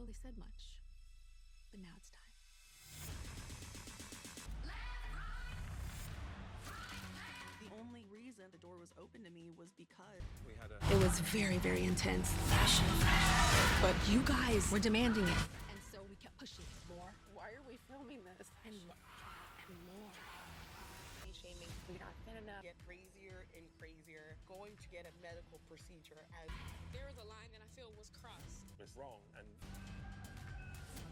really said much, but now it's time. The only reason the door was open to me was because It was very, very intense. But you guys were demanding it. And so we kept pushing more. why are we filming this? And more. And more. Shaming, we not thin enough. Get crazier and crazier. Going to get a medical procedure. There is a line that I feel was crossed. It's wrong, and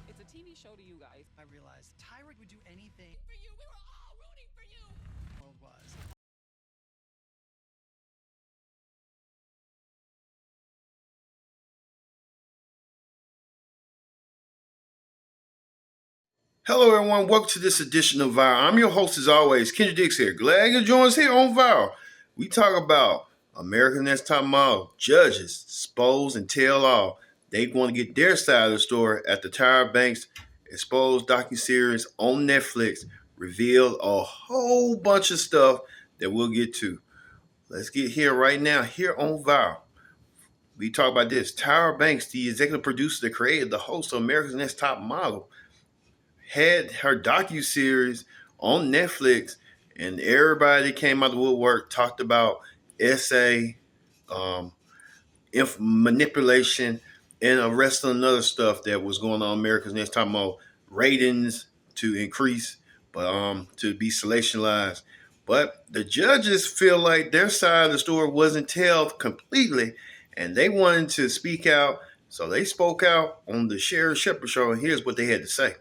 It's a TV show to you guys. I realized Tyra would do anything. For you, we were all rooting for you. World was. Hello, everyone. Welcome to this edition of Viral. I'm your host, as always, Kendra Dix here. Glad you join us here on Viral. We talk about America's Next Top Model, judges, expose and tell all. They want to get their side of the story at the Tyra Banks exposed docuseries on Netflix. Revealed a whole bunch of stuff that we'll get to. Let's get here right now, here on Viral. We talk about this. Tyra Banks, the executive producer, the creator, the host of America's Next Top Model, had her docuseries on Netflix, and everybody came out of the woodwork, talked about essay, manipulation, and the rest of another stuff that was going on America's Next Top Model. Ratings to increase, but to be sensationalized. But the judges feel like their side of the story wasn't told completely, and they wanted to speak out, so they spoke out on the Sherry Shepherd show, and here's what they had to say.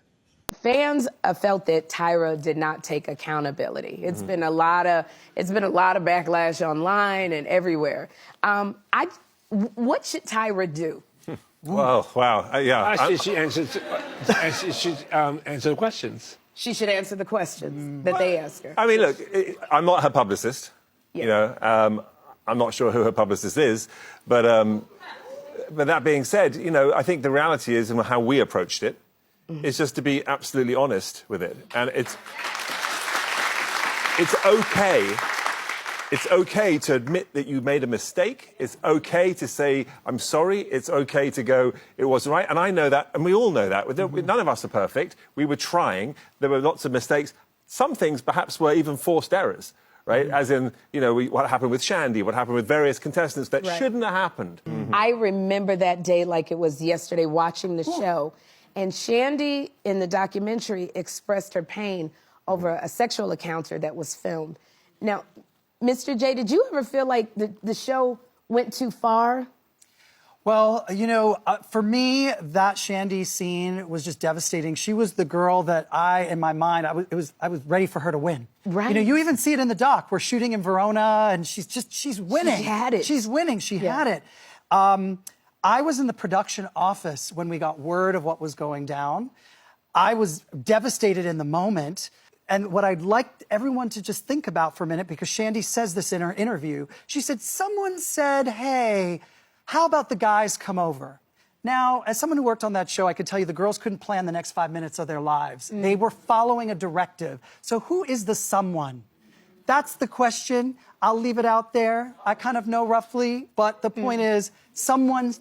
Fans felt that Tyra did not take accountability. It's been a lot of backlash online and everywhere. What should Tyra do? well, wow, yeah. She answered the questions. She should answer the questions that they ask her. I mean, look, I'm not her publicist. Yeah. You know, I'm not sure who her publicist is, but that being said, you know, I think the reality is, and how we approached it, is just to be absolutely honest with it, and it's okay. It's okay to admit that you made a mistake. It's okay to say, I'm sorry. It's okay to go, it wasn't right. And I know that, and we all know that. None of us are perfect. We were trying. There were lots of mistakes. Some things perhaps were even forced errors, right? As in, you know, what happened with Shandy, what happened with various contestants that shouldn't have happened. I remember that day like it was yesterday, watching the show. And Shandy, in the documentary, expressed her pain over a sexual encounter that was filmed. Now, Mr. J, did you ever feel like the show went too far? Well, you know, for me, that Shandy scene was just devastating. She was the girl that in my mind, I was ready for her to win. Right. You know, you even see it in the doc. We're shooting in Verona, and she's winning. She had it. She's winning. She had it. I was in the production office when we got word of what was going down. I was devastated in the moment. And what I'd like everyone to just think about for a minute, because Shandy says this in her interview, she said, someone said, hey, how about the guys come over? Now, as someone who worked on that show, I could tell you the girls couldn't plan the next 5 minutes of their lives. They were following a directive. So who is the someone? That's the question. I'll leave it out there. I kind of know roughly, but the point is someone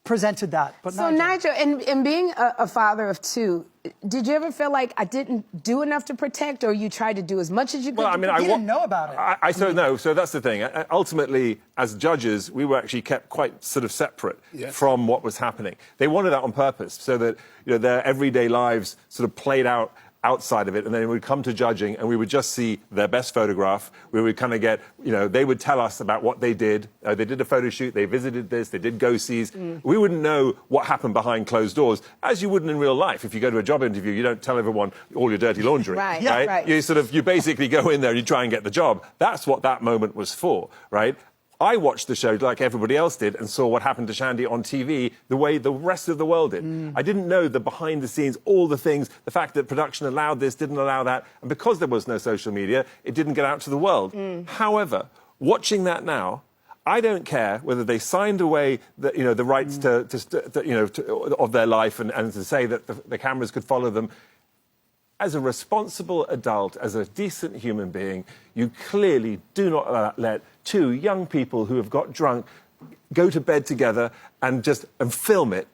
presented that. But so Nigel, and being a father of two, did you ever feel like I didn't do enough to protect, or you tried to do as much as you could? Well, I mean, you didn't know about it. I don't know. So that's the thing. Ultimately, as judges, we were actually kept quite sort of separate from what was happening. They wanted that on purpose, so that, you know, their everyday lives sort of played out outside of it, and then we would come to judging and we would just see their best photograph. We would kind of get, you know, they would tell us about what they did. They did a photo shoot, they visited this, they did go-sees. We wouldn't know what happened behind closed doors, as you wouldn't in real life. If you go to a job interview, you don't tell everyone all your dirty laundry. Right, yeah, right. You basically go in there and you try and get the job. That's what that moment was for, right? I watched the show like everybody else did and saw what happened to Shandy on TV the way the rest of the world did. I didn't know the behind the scenes, all the things, the fact that production allowed this, didn't allow that. And because there was no social media, it didn't get out to the world. However, watching that now, I don't care whether they signed away the, you know, the rights of their life and to say that the cameras could follow them. As a responsible adult, as a decent human being, you clearly do not let two young people who have got drunk go to bed together and film it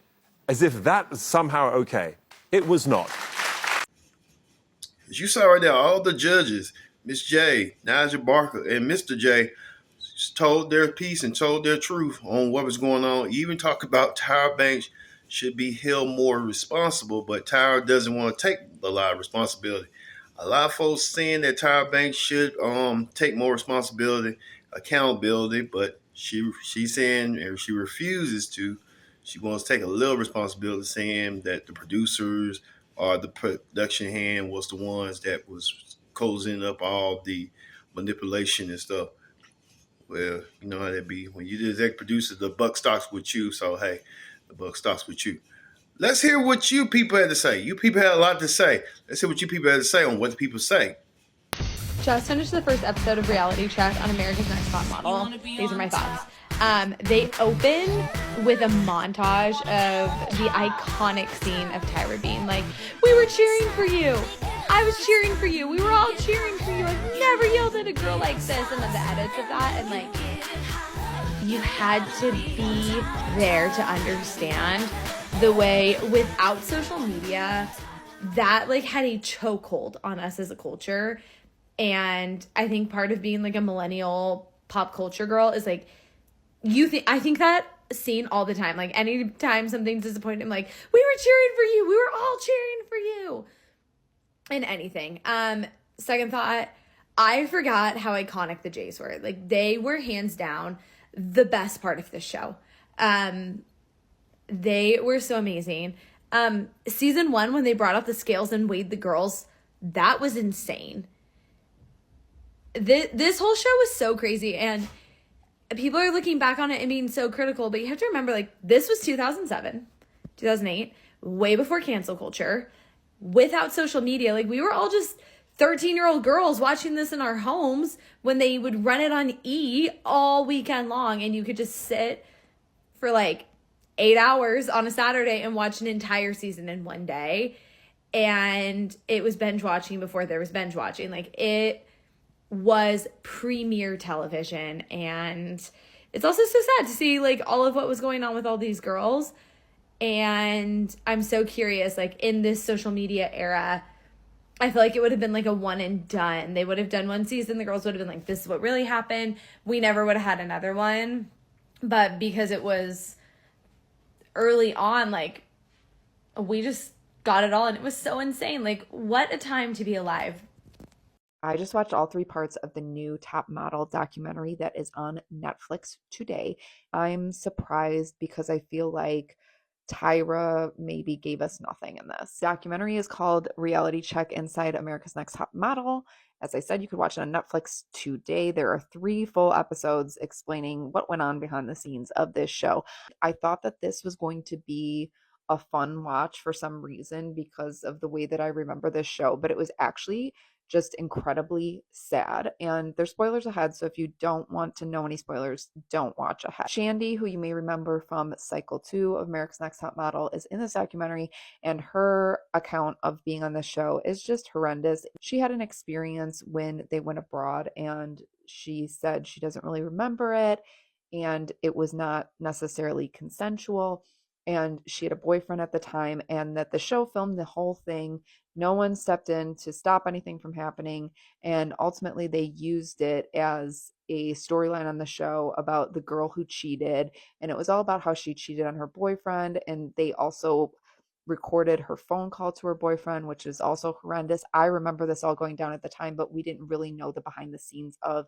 as if that was somehow okay. It was not. As you saw right there, all the judges, Miss J, Nigel Barker, and Mr. J, told their piece and told their truth on what was going on. Even talk about Tyra Banks should be held more responsible, but Tyra doesn't want to take a lot of responsibility. A lot of folks saying that Tyra Banks should take more responsibility, accountability, but she's saying, and she refuses to. She wants to take a little responsibility, saying that the producers or the production hand was the ones that was closing up all the manipulation and stuff. Well, you know how that be. When you the exec producer, the buck stops with you. So, hey, the buck stops with you. Let's hear what you people had to say. You people had a lot to say. Let's hear what you people had to say on what the people say. Just finished the first episode of Reality Check on America's Next Top Model. These are my thoughts. They open with a montage of the iconic scene of Tyra being like, "We were cheering for you. I was cheering for you. We were all cheering for you. I've never yelled at a girl like this." And then the edits of that, and like, you had to be there to understand the way without social media that like had a chokehold on us as a culture. And I think part of being like a millennial pop culture girl is like, I think that scene all the time. Like anytime something's disappointing, I'm like, "We were cheering for you. We were all cheering for you." In anything. Second thought, I forgot how iconic the Jays were. Like they were hands down the best part of this show. They were so amazing. Season 1, when they brought out the scales and weighed the girls, that was insane. This whole show was so crazy, and people are looking back on it and being so critical, but you have to remember, like, this was 2007, 2008, way before cancel culture, without social media. Like, we were all just 13-year-old girls watching this in our homes when they would run it on E all weekend long, and you could just sit for, like, 8 hours on a Saturday and watch an entire season in one day. And it was binge watching before there was binge watching. Like, it was premier television, and it's also so sad to see like all of what was going on with all these girls. And I'm so curious, like in this social media era, I feel like it would have been like a one and done. They would have done one season, the girls would have been like, "This is what really happened." We never would have had another one. But because it was early on, like we just got it all, and it was so insane. Like, what a time to be alive. I just watched all 3 parts of the new Top Model documentary that is on Netflix today. I'm surprised because I feel like Tyra maybe gave us nothing in this. Documentary is called Reality Check Inside America's Next Top Model. As I said, you could watch it on Netflix today. There are 3 full episodes explaining what went on behind the scenes of this show. I thought that this was going to be a fun watch for some reason because of the way that I remember this show, but it was actually just incredibly sad. And there's spoilers ahead, so if you don't want to know any spoilers, don't watch ahead. Shandy, who you may remember from Cycle 2 of America's Next Top Model, is in this documentary, and her account of being on the show is just horrendous. She had an experience when they went abroad, and she said she doesn't really remember it, and it was not necessarily consensual, and she had a boyfriend at the time, and that the show filmed the whole thing. No one stepped in to stop anything from happening, and ultimately they used it as a storyline on the show about the girl who cheated, and it was all about how she cheated on her boyfriend, and they also recorded her phone call to her boyfriend, which is also horrendous. I remember this all going down at the time, but we didn't really know the behind the scenes of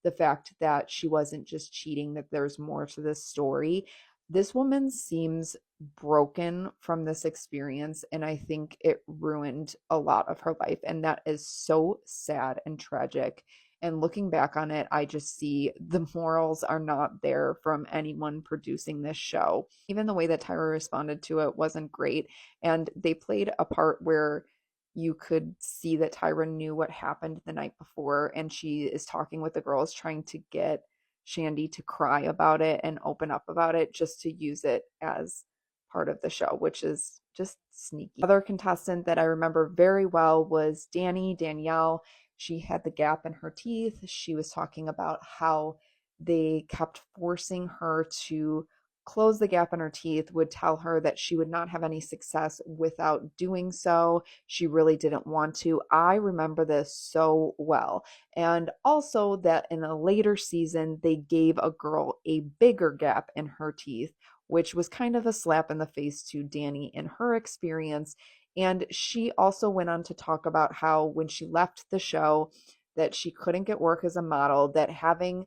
the fact that she wasn't just cheating, that there's more to this story. This woman seems broken from this experience, and I think it ruined a lot of her life, and that is so sad and tragic. And looking back on it, I just see the morals are not there from anyone producing this show. Even the way that Tyra responded to it wasn't great, and they played a part where you could see that Tyra knew what happened the night before, and she is talking with the girls, trying to get Shandy to cry about it and open up about it just to use it as part of the show, which is just sneaky. Other contestant that I remember very well was Danielle. She had the gap in her teeth. She was talking about how they kept forcing her to close the gap in her teeth, would tell her that she would not have any success without doing so. She really didn't want to. I remember this so well. And also that in a later season, they gave a girl a bigger gap in her teeth, which was kind of a slap in the face to Danny in her experience. And she also went on to talk about how when she left the show, that she couldn't get work as a model, that having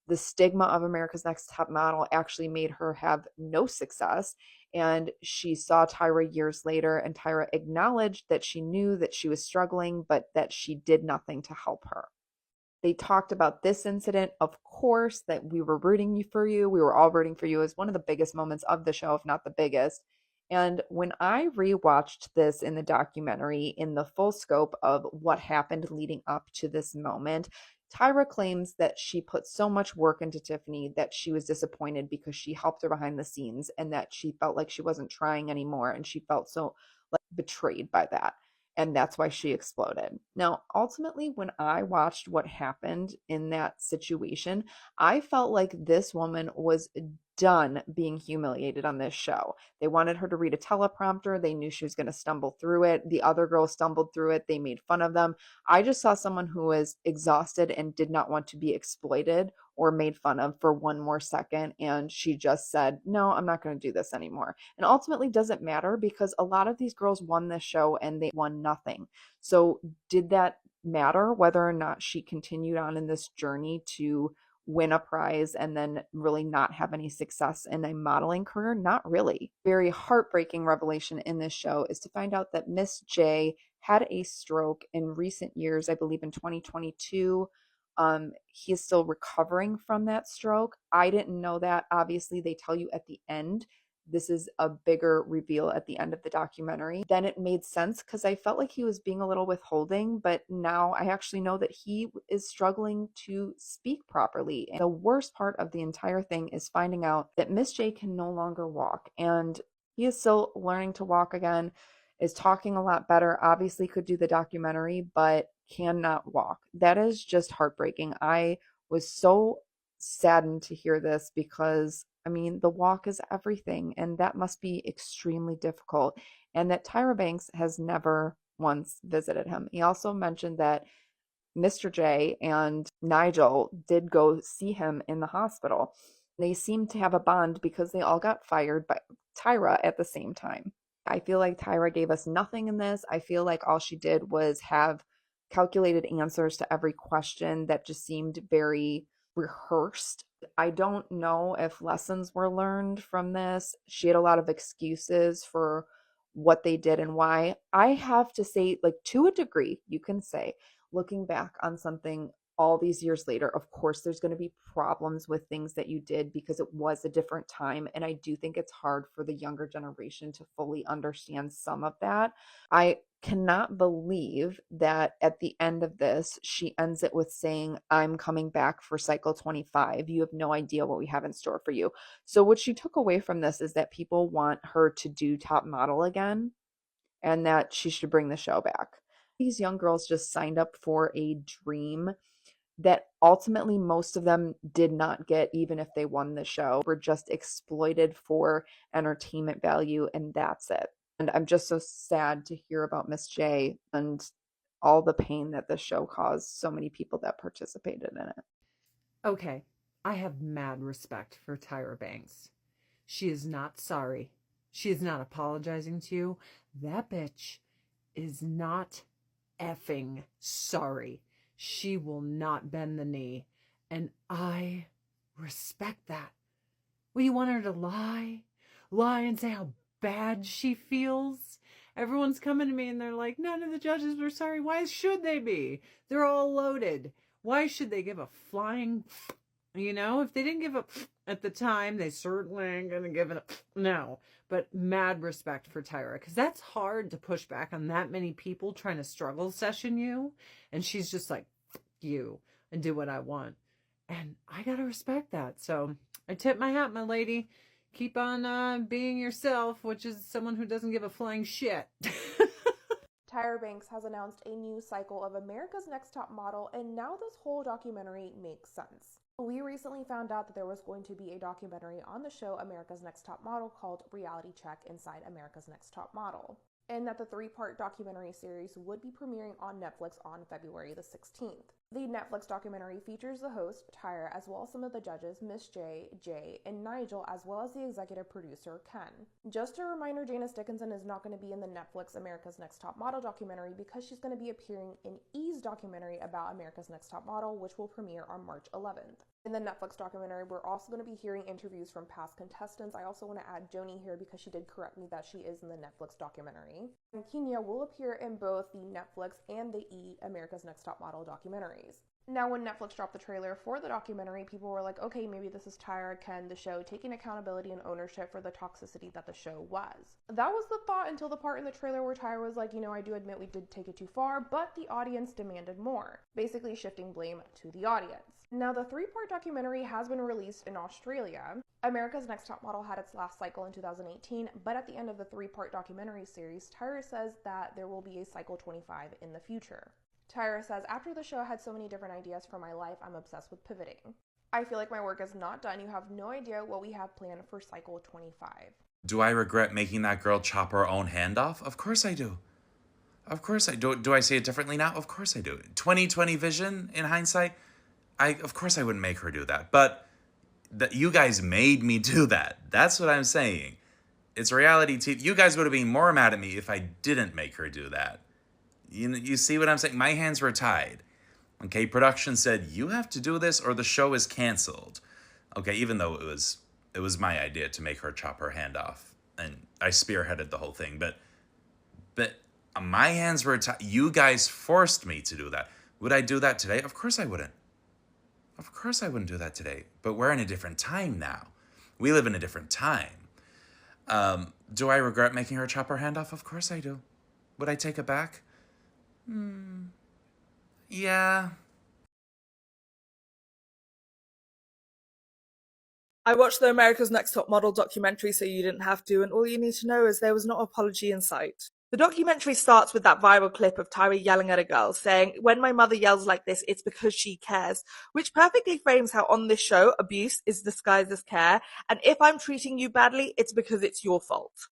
the stigma of America's Next Top Model actually made her have no success. And she saw Tyra years later, and Tyra acknowledged that she knew that she was struggling, but that she did nothing to help her. They talked about this incident, of course, that we were rooting for you. We were all rooting for you as one of the biggest moments of the show, if not the biggest. And when I rewatched this in the documentary in the full scope of what happened leading up to this moment, Tyra claims that she put so much work into Tiffany that she was disappointed because she helped her behind the scenes, and that she felt like she wasn't trying anymore, and she felt so like betrayed by that. And that's why she exploded. Now, ultimately, when I watched what happened in that situation, I felt like this woman was done being humiliated on this show. They wanted her to read a teleprompter. They knew she was going to stumble through it. The other girls stumbled through it. They made fun of them. I just saw someone who was exhausted and did not want to be exploited or made fun of for one more second. And she just said, no, I'm not going to do this anymore. And ultimately doesn't matter because a lot of these girls won this show and they won nothing. So did that matter whether or not she continued on in this journey to win a prize and then really not have any success in a modeling career? Not really. Very heartbreaking revelation in this show is to find out that Miss J had a stroke in recent years, I believe in 2022. He is still recovering from that stroke. I didn't know that. Obviously, they tell you at the end. This is a bigger reveal at the end of the documentary. Then it made sense because I felt like he was being a little withholding, but now I actually know that he is struggling to speak properly. And the worst part of the entire thing is finding out that Miss J can no longer walk, and he is still learning to walk again, is talking a lot better, obviously could do the documentary, but cannot walk. That is just heartbreaking. I was so saddened to hear this because I mean, the walk is everything, and that must be extremely difficult. And that Tyra Banks has never once visited him. He also mentioned that Mr. J and Nigel did go see him in the hospital. They seemed to have a bond because they all got fired by Tyra at the same time. I feel like Tyra gave us nothing in this. I feel like all she did was have calculated answers to every question that just seemed very rehearsed. I don't know if lessons were learned from this. She had a lot of excuses for what they did and why. I have to say, like, to a degree, you can say, looking back on something all these years later, of course, there's going to be problems with things that you did because it was a different time. And I do think it's hard for the younger generation to fully understand some of that. I cannot believe that at the end of this, she ends it with saying, I'm coming back for cycle 25. You have no idea what we have in store for you. So what she took away from this is that people want her to do Top Model again and that she should bring the show back. These young girls just signed up for a dream that ultimately most of them did not get, even if they won the show, were just exploited for entertainment value, and that's it. And I'm just so sad to hear about Miss J and all the pain that this show caused so many people that participated in it. Okay, I have mad respect for Tyra Banks. She is not sorry. She is not apologizing to you. That bitch is not effing sorry. She will not bend the knee. And I respect that. Well, you want her to lie? Lie and say how bad she feels? Everyone's coming to me and they're like, none of the judges were sorry. Why should they be? They're all loaded. Why should they give a flying, if they didn't give a at the time, they certainly ain't going to give it a now. But mad respect for Tyra, because that's hard to push back on that many people trying to struggle session you. And she's just like, you, and do what I want. And I got to respect that. So I tip my hat, my lady. Keep on being yourself, which is someone who doesn't give a flying shit. Tyra Banks has announced a new cycle of America's Next Top Model, and now this whole documentary makes sense. We recently found out that there was going to be a documentary on the show America's Next Top Model called Reality Check Inside America's Next Top Model, and that the 3-part documentary series would be premiering on Netflix on February the 16th. The Netflix documentary features the host, Tyra, as well as some of the judges, Miss J, Jay, and Nigel, as well as the executive producer, Ken. Just a reminder, Janice Dickinson is not going to be in the Netflix America's Next Top Model documentary because she's going to be appearing in E's documentary about America's Next Top Model, which will premiere on March 11th. In the Netflix documentary, we're also going to be hearing interviews from past contestants. I also want to add Joni here because she did correct me that she is in the Netflix documentary. And Kenya will appear in both the Netflix and the E! America's Next Top Model documentaries. Now, when Netflix dropped the trailer for the documentary, people were like, okay, maybe this is Tyra, Ken, the show, taking accountability and ownership for the toxicity that the show was. That was the thought until the part in the trailer where Tyra was like, I do admit we did take it too far, but the audience demanded more, basically shifting blame to the audience. Now, the 3-part documentary has been released in Australia. America's Next Top Model had its last cycle in 2018, but at the end of the 3-part documentary series, Tyra says that there will be a cycle 25 in the future. Tyra says, after the show had so many different ideas for my life, I'm obsessed with pivoting. I feel like my work is not done. You have no idea what we have planned for cycle 25. Do I regret making that girl chop her own hand off? Of course I do. Of course I do. Do I say it differently now? Of course I do. 2020 vision in hindsight, of course I wouldn't make her do that. But you guys made me do that. That's what I'm saying. It's reality TV. You guys would have been more mad at me if I didn't make her do that. You see what I'm saying? My hands were tied. Okay, production said, you have to do this or the show is canceled. Okay, even though it was my idea to make her chop her hand off. And I spearheaded the whole thing. But my hands were tied. You guys forced me to do that. Would I do that today? Of course I wouldn't. Of course I wouldn't do that today. But we're in a different time now. We live in a different time. Do I regret making her chop her hand off? Of course I do. Would I take it back? Yeah. I watched the America's Next Top Model documentary so you didn't have to, and all you need to know is there was no apology in sight. The documentary starts with that viral clip of Tyra yelling at a girl, saying, when my mother yells like this, it's because she cares, which perfectly frames how on this show, abuse is disguised as care, and if I'm treating you badly, it's because it's your fault.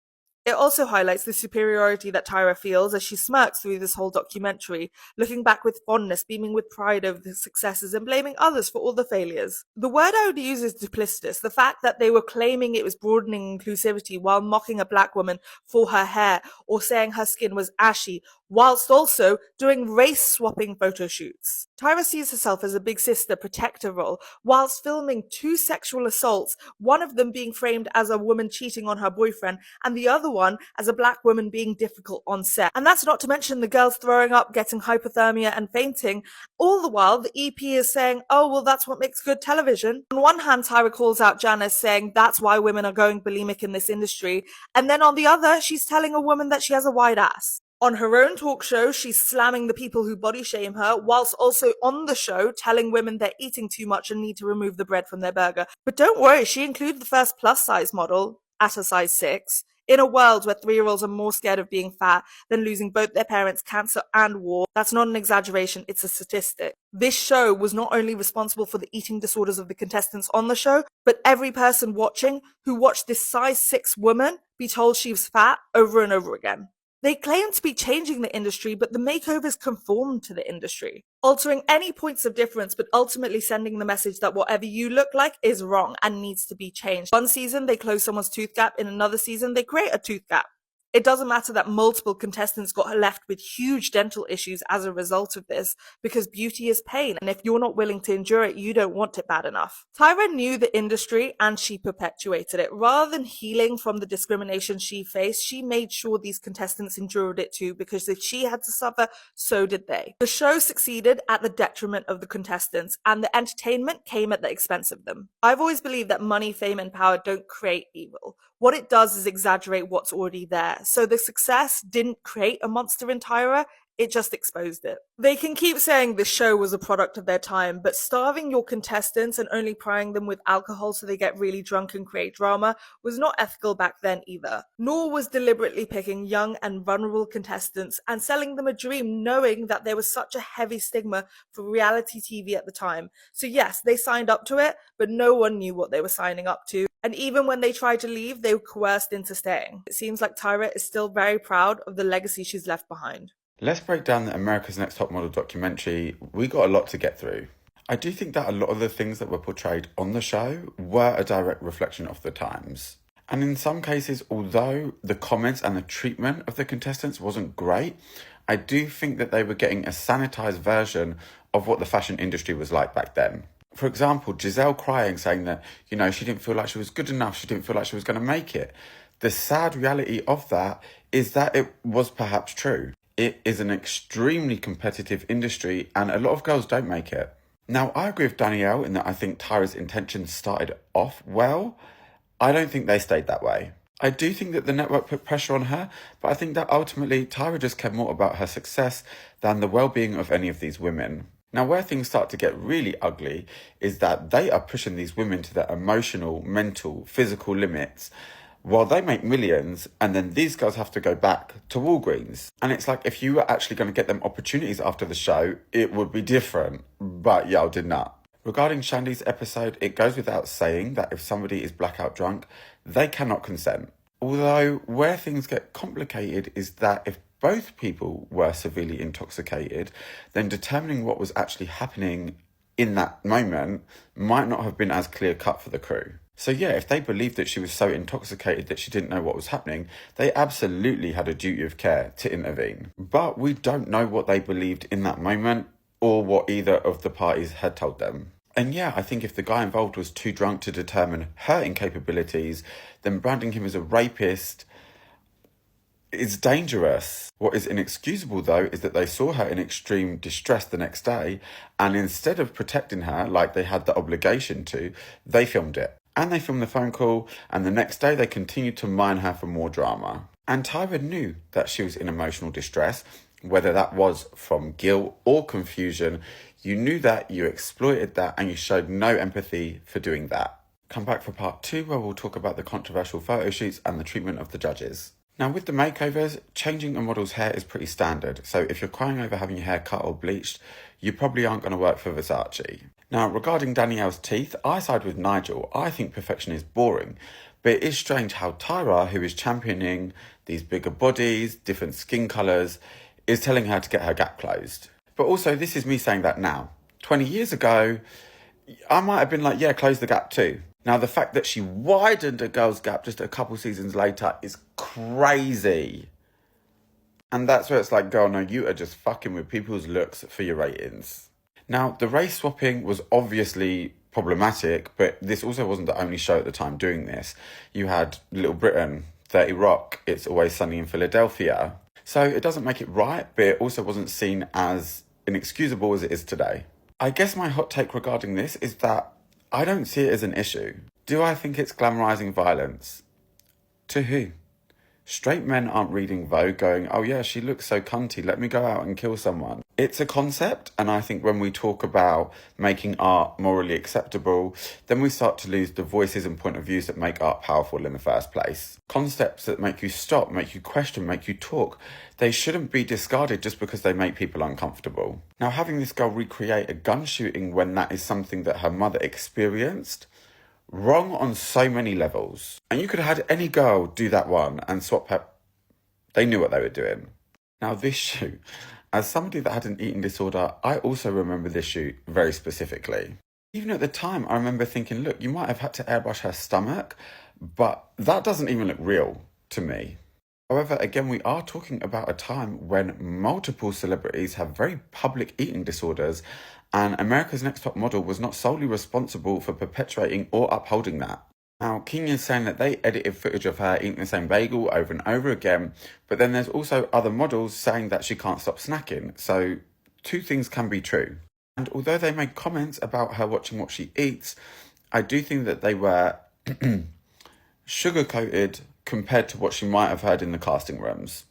It also highlights the superiority that Tyra feels as she smirks through this whole documentary, looking back with fondness, beaming with pride over the successes and blaming others for all the failures. The word I would use is duplicitous, the fact that they were claiming it was broadening inclusivity while mocking a black woman for her hair or saying her skin was ashy, whilst also doing race-swapping photo shoots. Tyra sees herself as a big sister protector role, whilst filming 2 sexual assaults, one of them being framed as a woman cheating on her boyfriend, and the other one as a black woman being difficult on set. And that's not to mention the girls throwing up, getting hypothermia and fainting. All the while, the EP is saying, oh, well, that's what makes good television. On one hand, Tyra calls out Janice, saying that's why women are going bulimic in this industry. And then on the other, she's telling a woman that she has a wide ass. On her own talk show, she's slamming the people who body shame her, whilst also on the show telling women they're eating too much and need to remove the bread from their burger. But don't worry, she included the first plus-size model, at a size 6, in a world where 3-year-olds are more scared of being fat than losing both their parents, cancer and war. That's not an exaggeration, it's a statistic. This show was not only responsible for the eating disorders of the contestants on the show, but every person watching who watched this size 6 woman be told she was fat over and over again. They claim to be changing the industry, but the makeovers conform to the industry, altering any points of difference, but ultimately sending the message that whatever you look like is wrong and needs to be changed. One season, they close someone's tooth gap. In another season, they create a tooth gap. It doesn't matter that multiple contestants got left with huge dental issues as a result of this, because beauty is pain, and if you're not willing to endure it, you don't want it bad enough. Tyra knew the industry and she perpetuated it. Rather than healing from the discrimination she faced, she made sure these contestants endured it too, because if she had to suffer, so did they. The show succeeded at the detriment of the contestants, and the entertainment came at the expense of them. I've always believed that money, fame, and power don't create evil. What it does is exaggerate what's already there. So the success didn't create a monster in Tyra, it just exposed it. They can keep saying this show was a product of their time, but starving your contestants and only prying them with alcohol so they get really drunk and create drama was not ethical back then either. Nor was deliberately picking young and vulnerable contestants and selling them a dream knowing that there was such a heavy stigma for reality TV at the time. So yes, they signed up to it, but no one knew what they were signing up to. And even when they tried to leave, they were coerced into staying. It seems like Tyra is still very proud of the legacy she's left behind. Let's break down the America's Next Top Model documentary. We got a lot to get through. I do think that a lot of the things that were portrayed on the show were a direct reflection of the times. And in some cases, although the comments and the treatment of the contestants wasn't great, I do think that they were getting a sanitized version of what the fashion industry was like back then. For example, Giselle crying, saying that, she didn't feel like she was good enough, she didn't feel like she was going to make it. The sad reality of that is that it was perhaps true. It is an extremely competitive industry and a lot of girls don't make it. Now, I agree with Danielle in that I think Tyra's intentions started off well. I don't think they stayed that way. I do think that the network put pressure on her, but I think that ultimately Tyra just cared more about her success than the well-being of any of these women. Now, where things start to get really ugly is that they are pushing these women to their emotional, mental, physical limits while they make millions, and then these girls have to go back to Walgreens. And it's like, if you were actually going to get them opportunities after the show, it would be different. But y'all did not. Regarding Shandy's episode, it goes without saying that if somebody is blackout drunk, they cannot consent. Although where things get complicated is that if both people were severely intoxicated, then determining what was actually happening in that moment might not have been as clear cut for the crew. So yeah, if they believed that she was so intoxicated that she didn't know what was happening, they absolutely had a duty of care to intervene. But we don't know what they believed in that moment or what either of the parties had told them. And yeah, I think if the guy involved was too drunk to determine her incapabilities, then branding him as a rapist is dangerous. What is inexcusable though is that they saw her in extreme distress the next day, and instead of protecting her like they had the obligation to, they filmed it. And they filmed the phone call, and the next day they continued to mine her for more drama. And Tyra knew that she was in emotional distress, whether that was from guilt or confusion. You knew that, you exploited that, and you showed no empathy for doing that. Come back for part 2 where we'll talk about the controversial photo shoots and the treatment of the judges. Now with the makeovers, changing a model's hair is pretty standard. So if you're crying over having your hair cut or bleached, you probably aren't going to work for Versace. Now regarding Danielle's teeth, I side with Nigel. I think perfection is boring. But it is strange how Tyra, who is championing these bigger bodies, different skin colours, is telling her to get her gap closed. But also, this is me saying that now. 20 years ago, I might have been like, yeah, close the gap too. Now, the fact that she widened a girl's gap just a couple seasons later is crazy. And that's where it's like, girl, no, you are just fucking with people's looks for your ratings. Now, the race swapping was obviously problematic, but this also wasn't the only show at the time doing this. You had Little Britain, 30 Rock, It's Always Sunny in Philadelphia. So it doesn't make it right, but it also wasn't seen as inexcusable as it is today. I guess my hot take regarding this is that I don't see it as an issue. Do I think it's glamorising violence? To who? Straight men aren't reading Vogue going, oh yeah, she looks so cunty, let me go out and kill someone. It's a concept, and I think when we talk about making art morally acceptable, then we start to lose the voices and point of views that make art powerful in the first place. Concepts that make you stop, make you question, make you talk, they shouldn't be discarded just because they make people uncomfortable. Now, having this girl recreate a gun shooting when that is something that her mother experienced, wrong on so many levels. And you could have had any girl do that one and swap her. They knew what they were doing. Now this shoot, as somebody that had an eating disorder, I also remember this shoot very specifically. Even at the time, I remember thinking, look, you might have had to airbrush her stomach, but that doesn't even look real to me. However, again, we are talking about a time when multiple celebrities have very public eating disorders, and America's Next Top Model was not solely responsible for perpetuating or upholding that. Now, Kenya's saying that they edited footage of her eating the same bagel over and over again, but then there's also other models saying that she can't stop snacking, so two things can be true. And although they made comments about her watching what she eats, I do think that they were sugar-coated compared to what she might have heard in the casting rooms.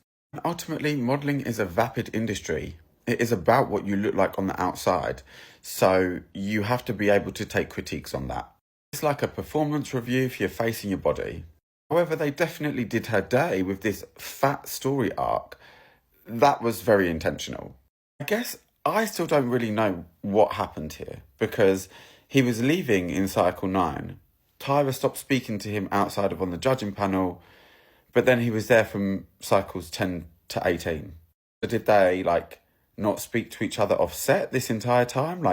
Ultimately, modelling is a vapid industry. It is about what you look like on the outside. So you have to be able to take critiques on that. It's like a performance review for your face and your body. However, they definitely did her dirty with this fat story arc. That was very intentional. I guess I still don't really know what happened here, because he was leaving in cycle 9. Tyra stopped speaking to him outside of on the judging panel, but then he was there from cycles 10 to 18. So did they, not speak to each other off set this entire time?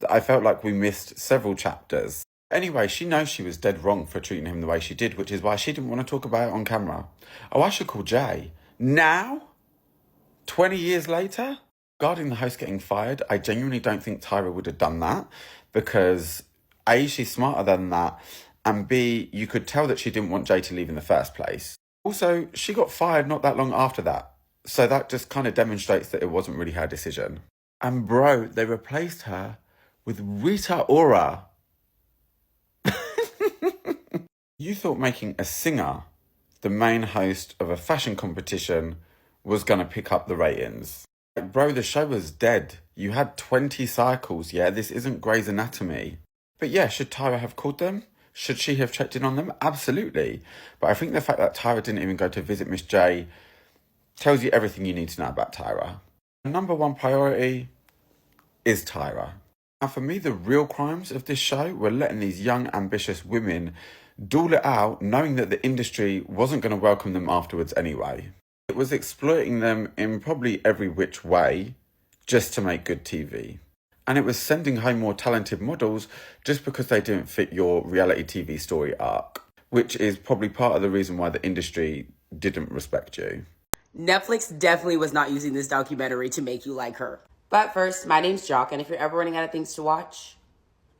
I felt like we missed several chapters. Anyway, she knows she was dead wrong for treating him the way she did, which is why she didn't want to talk about it on camera. Oh, I should call Jay. Now? 20 years later? Regarding the host getting fired, I genuinely don't think Tyra would have done that, because A, she's smarter than that, and B, you could tell that she didn't want Jay to leave in the first place. Also, she got fired not that long after that, so that just kind of demonstrates that it wasn't really her decision. And bro, they replaced her with Rita Ora. You thought making a singer the main host of a fashion competition was going to pick up the ratings. Bro, the show was dead. You had 20 cycles, yeah? This isn't Grey's Anatomy. But yeah, should Tyra have called them? Should she have checked in on them? Absolutely. But I think the fact that Tyra didn't even go to visit Miss J tells you everything you need to know about Tyra. Number one priority is Tyra. Now for me, the real crimes of this show were letting these young, ambitious women duel it out, knowing that the industry wasn't going to welcome them afterwards anyway. It was exploiting them in probably every which way just to make good TV. And it was sending home more talented models just because they didn't fit your reality TV story arc, which is probably part of the reason why the industry didn't respect you. Netflix definitely was not using this documentary to make you like her. But first, my name's Jock, and if you're ever running out of things to watch,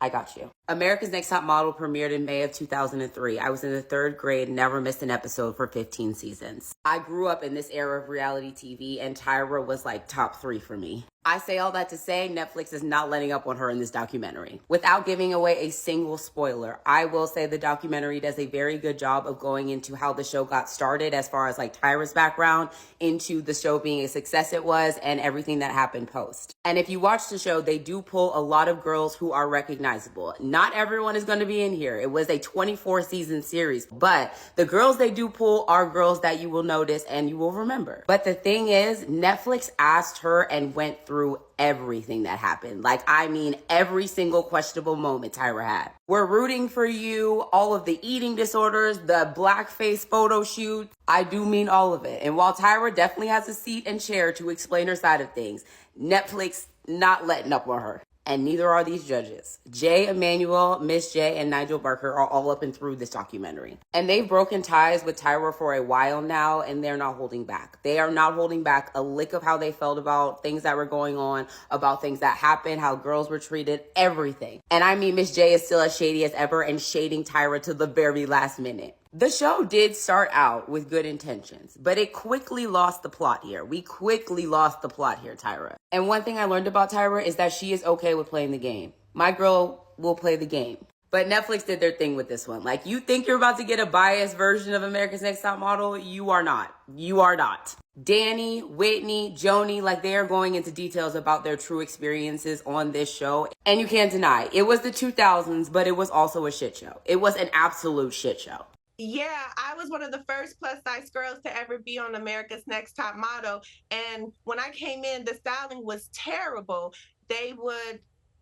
I got you. America's Next Top Model premiered in May of 2003. I was in the 3rd grade, never missed an episode for 15 seasons. I grew up in this era of reality TV, and Tyra was like top 3 for me. I say all that to say Netflix is not letting up on her in this documentary. Without giving away a single spoiler, I will say the documentary does a very good job of going into how the show got started as far as like Tyra's background, into the show being a success it was, and everything that happened post. And if you watch the show, they do pull a lot of girls who are recognizable. Not everyone is going to be in here. It was a 24 season series, but the girls they do pull are girls that you will notice and you will remember. But the thing is, Netflix asked her and went through everything that happened. I mean, every single questionable moment Tyra had. We're rooting for you, all of the eating disorders, the blackface photo shoot. I do mean all of it. And while Tyra definitely has a seat and chair to explain her side of things, Netflix not letting up on her. And neither are these judges. Jay Manuel, Miss J, and Nigel Barker are all up and through this documentary. And they've broken ties with Tyra for a while now, and they're not holding back. They are not holding back a lick of how they felt about things that were going on, about things that happened, how girls were treated, everything. And I mean, Miss J is still as shady as ever and shading Tyra to the very last minute. The show did start out with good intentions, but it quickly lost the plot here. We quickly lost the plot here, Tyra. And one thing I learned about Tyra is that she is okay with playing the game. My girl will play the game. But Netflix did their thing with this one. You think you're about to get a biased version of America's Next Top Model? You are not. You are not. Danny, Whitney, Joni, they are going into details about their true experiences on this show. And you can't deny, it was the 2000s, but it was also a shit show. It was an absolute shit show. Yeah, I was one of the first plus size girls to ever be on America's Next Top Model. And when I came in, the styling was terrible. They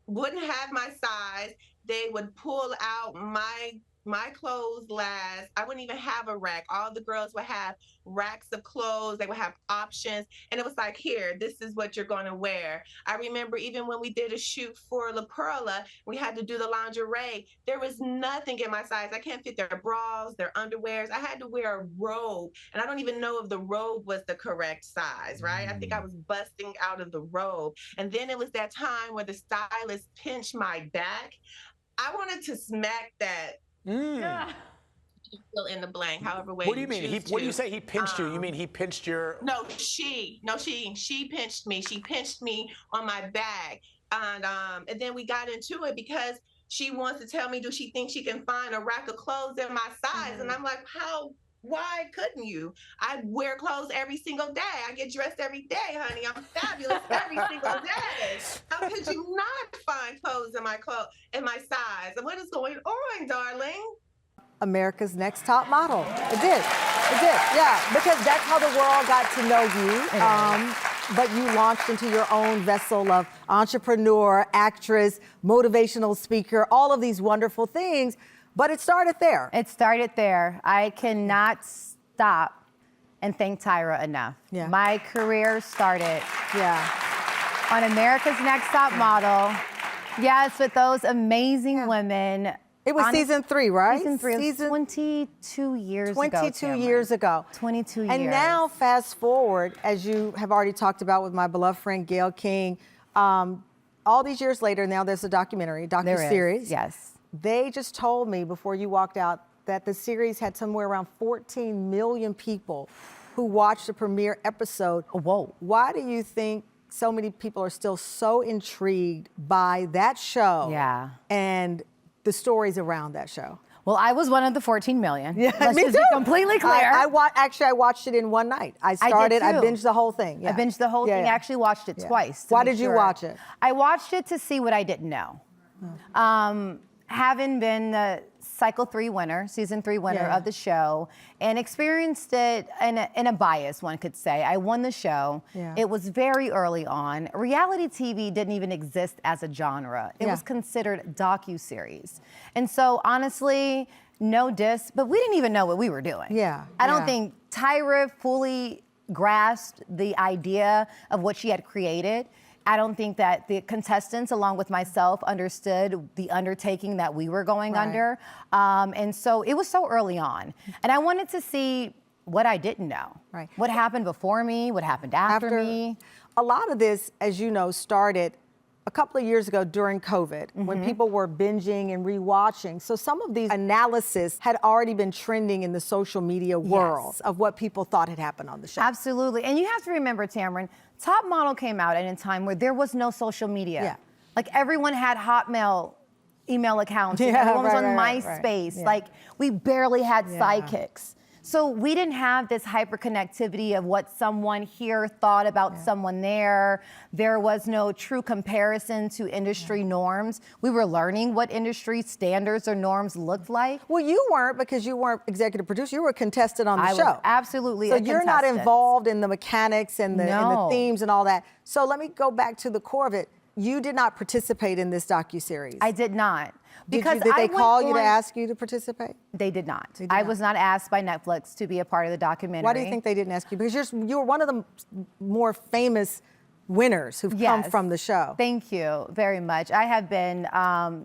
wouldn't have my size. They would pull out my clothes last. I wouldn't even have a rack. All the girls would have racks of clothes. They would have options. And it was like, here, this is what you're going to wear. I remember even when we did a shoot for La Perla, we had to do the lingerie. There was nothing in my size. I can't fit their bras, their underwears. I had to wear a robe. And I don't even know if the robe was the correct size, right? I think I was busting out of the robe. And then it was that time where the stylist pinched my back. I wanted to smack that. Yeah. Fill in the blank, however way. What do you mean? What do you say he pinched you? You mean he pinched your? No, she pinched me. She pinched me on my back, and then we got into it because she wants to tell me, do she think she can find a rack of clothes in my size? And I'm like, how Why couldn't you? I wear clothes every single day. I get dressed every day, honey. I'm fabulous every single day. How could you not find clothes in my size? What is going on, darling? America's Next Top Model. It did. It did. Yeah, because that's how the world got to know you. But you launched into your own vessel of entrepreneur, actress, motivational speaker, all of these wonderful things. But it started there. It started there. I cannot stop and thank Tyra enough. Yeah. My career started on America's Next Top Model. Yes, with those amazing women. It was season 3, right? Season 3. It was 22 years ago. 22 years ago. 22 years. And now, fast forward, as you have already talked about with my beloved friend Gayle King, all these years later, now there's a documentary, docu-series. Yes. They just told me before you walked out that the series had somewhere around 14 million people who watched the premiere episode. Whoa. Why do you think so many people are still so intrigued by that show and the stories around that show? Well, I was one of the 14 million. Yeah, Let's me just too. be completely clear. I watched it in one night. I started, I binged the whole thing. I binged the whole thing. I actually watched it twice. Why did you watch it? I watched it to see what I didn't know. Having been the Cycle 3 winner, Season 3 winner of the show, and experienced it in a bias, one could say. I won the show. Yeah. It was very early on. Reality TV didn't even exist as a genre. It was considered docu-series. And so, honestly, no diss, but we didn't even know what we were doing. Yeah. I don't think Tyra fully grasped the idea of what she had created. I don't think that the contestants, along with myself, understood the undertaking that we were going under. And so it was so early on. And I wanted to see what I didn't know. Right. What happened before me, what happened after me. A lot of this, as you know, started a couple of years ago during COVID, when people were binging and rewatching. So some of these analysis had already been trending in the social media world of what people thought had happened on the show. Absolutely. And you have to remember, Tamron, Top Model came out at a time where there was no social media. Yeah. Like everyone had Hotmail email accounts. And everyone was on MySpace. Yeah. Like we barely had sidekicks. So we didn't have this hyperconnectivity of what someone here thought about someone there. There was no true comparison to industry norms. We were learning what industry standards or norms looked like. Well, you weren't, because you weren't executive producer. You were a contestant on the show. I was absolutely so a you're not contestant. involved in the mechanics and the themes and all that. So let me go back to the core of it. You did not participate in this docuseries. I did not. Because did they call you to ask you to participate? They did not. I was not asked by Netflix to be a part of the documentary. Why do you think they didn't ask you? Because you're one of the more famous winners who've come from the show. Thank you very much. I have been,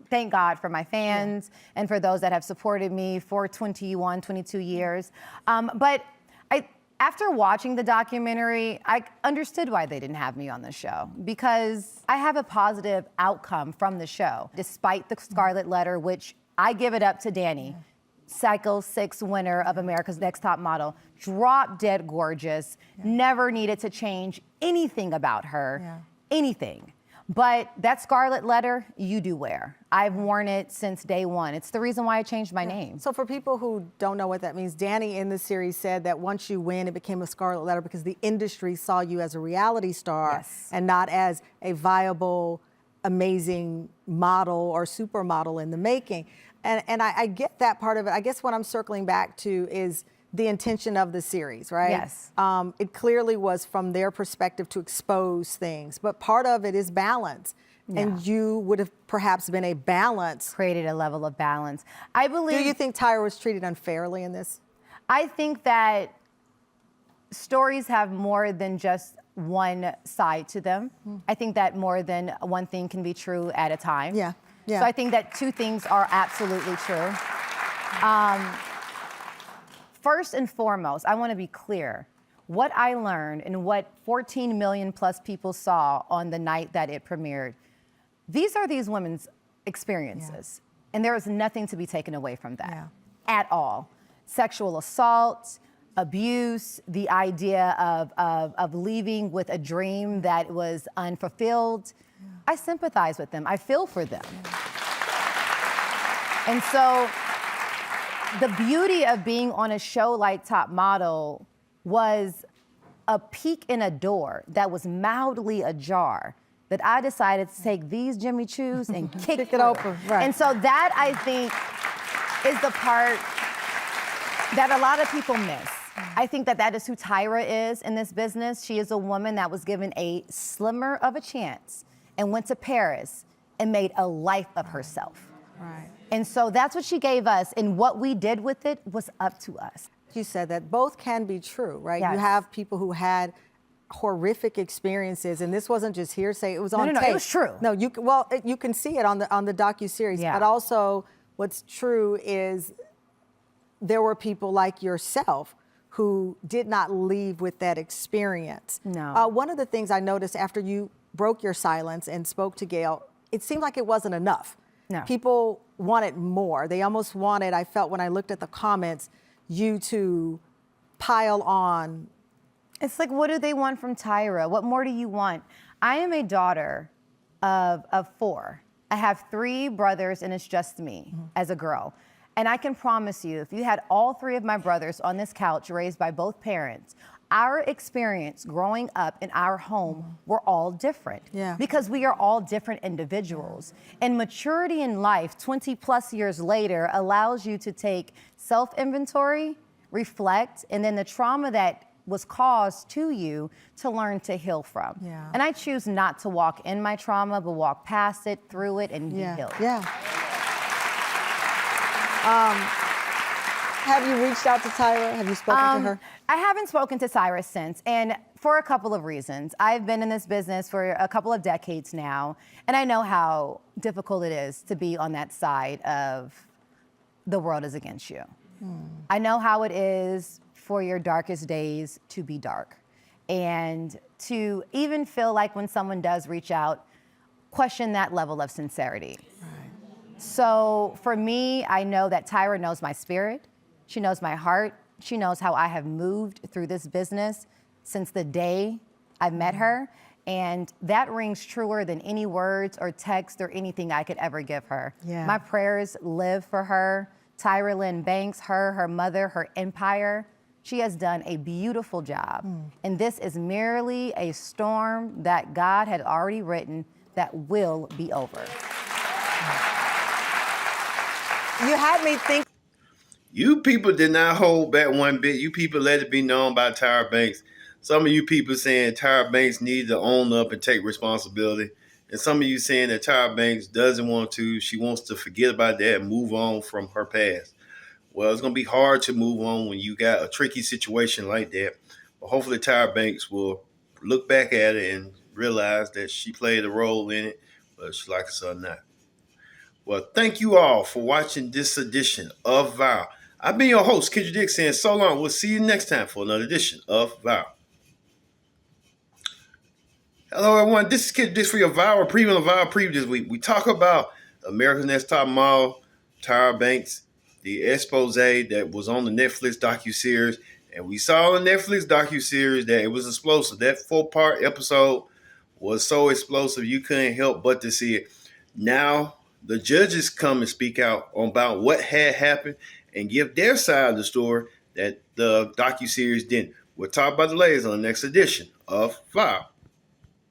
thank God for my fans and for those that have supported me for 21, 22 years. But after watching the documentary, I understood why they didn't have me on the show, because I have a positive outcome from the show, despite the Scarlet Letter, which I give it up to Danny, Cycle 6 winner of America's Next Top Model, drop dead gorgeous, never needed to change anything about her, anything. But that Scarlet Letter, you do wear. I've worn it since day one. It's the reason why I changed my name. So for people who don't know what that means, Danny in the series said that once you win, it became a Scarlet Letter because the industry saw you as a reality star and not as a viable, amazing model or supermodel in the making. And I get that part of it. I guess what I'm circling back to is the intention of the series, right? Yes. It clearly was from their perspective to expose things, but part of it is balance. Yeah. And you would have perhaps been a balance. Created a level of balance. I believe. Do you think Tyra was treated unfairly in this? I think that stories have more than just one side to them. I think that more than one thing can be true at a time. Yeah. So I think that two things are absolutely true. First and foremost, I want to be clear. What I learned and what 14 million plus people saw on the night that it premiered, these are these women's experiences. And there is nothing to be taken away from that at all. Sexual assault, abuse, the idea of leaving with a dream that was unfulfilled. I sympathize with them. I feel for them. And so the beauty of being on a show like Top Model was a peek in a door that was mildly ajar, that I decided to take these Jimmy Choos and kick it open. Right. And so that, I think, is the part that a lot of people miss. I think that that is who Tyra is in this business. She is a woman that was given a slimmer of a chance and went to Paris and made a life of herself. Right. And so that's what she gave us, and what we did with it was up to us. You said that both can be true, right? Yes. You have people who had horrific experiences, and this wasn't just hearsay; it was on tape. No, it was true. No, you can see it on the docuseries. Yeah. But also, what's true is there were people like yourself who did not leave with that experience. No. One of the things I noticed after you broke your silence and spoke to Gail, it seemed like it wasn't enough. No. People wanted more. They almost wanted, I felt when I looked at the comments, you to pile on. It's like, what do they want from Tyra? What more do you want? I am a daughter of 4. I have 3 brothers, and it's just me as a girl. And I can promise you, if you had all 3 of my brothers on this couch raised by both parents, our experience growing up in our home were all different. Yeah. Because we are all different individuals. And maturity in life, 20 plus years later, allows you to take self-inventory, reflect, and then the trauma that was caused to you to learn to heal from. Yeah. And I choose not to walk in my trauma, but walk past it, through it, and be healed. Yeah. Have you reached out to Tyra? Have you spoken to her? I haven't spoken to Tyra since, and for a couple of reasons. I've been in this business for a couple of decades now, and I know how difficult it is to be on that side of the world is against you. I know how it is for your darkest days to be dark, and to even feel like when someone does reach out, question that level of sincerity. So for me, I know that Tyra knows my spirit. She knows my heart. She knows how I have moved through this business since the day I met her. And that rings truer than any words or text or anything I could ever give her. Yeah. My prayers live for her. Tyra Lynn Banks, her mother, her empire. She has done a beautiful job. And this is merely a storm that God had already written that will be over. You had me think. You people did not hold back one bit. You people let it be known by Tyra Banks. Some of you people saying Tyra Banks needs to own up and take responsibility. And some of you saying that Tyra Banks doesn't want to. She wants to forget about that and move on from her past. Well, it's going to be hard to move on when you got a tricky situation like that. But hopefully Tyra Banks will look back at it and realize that she played a role in it, whether she likes it or not. Well, thank you all for watching this edition of Viral. I've been your host, Kendrick Dick, saying so long. We'll see you next time for another edition of Viral. Hello, everyone. This is Kendrick Dick for your Viral Preview. And Viral Preview this week, we talk about America's Next Top Model, Tyra Banks, the expose that was on the Netflix docuseries. And we saw on the Netflix docuseries that it was explosive. That 4-part episode was so explosive you couldn't help but to see it. Now, the judges come and speak out about what had happened and give their side of the story that the docuseries didn't. We'll talk about the ladies on the next edition of Viral.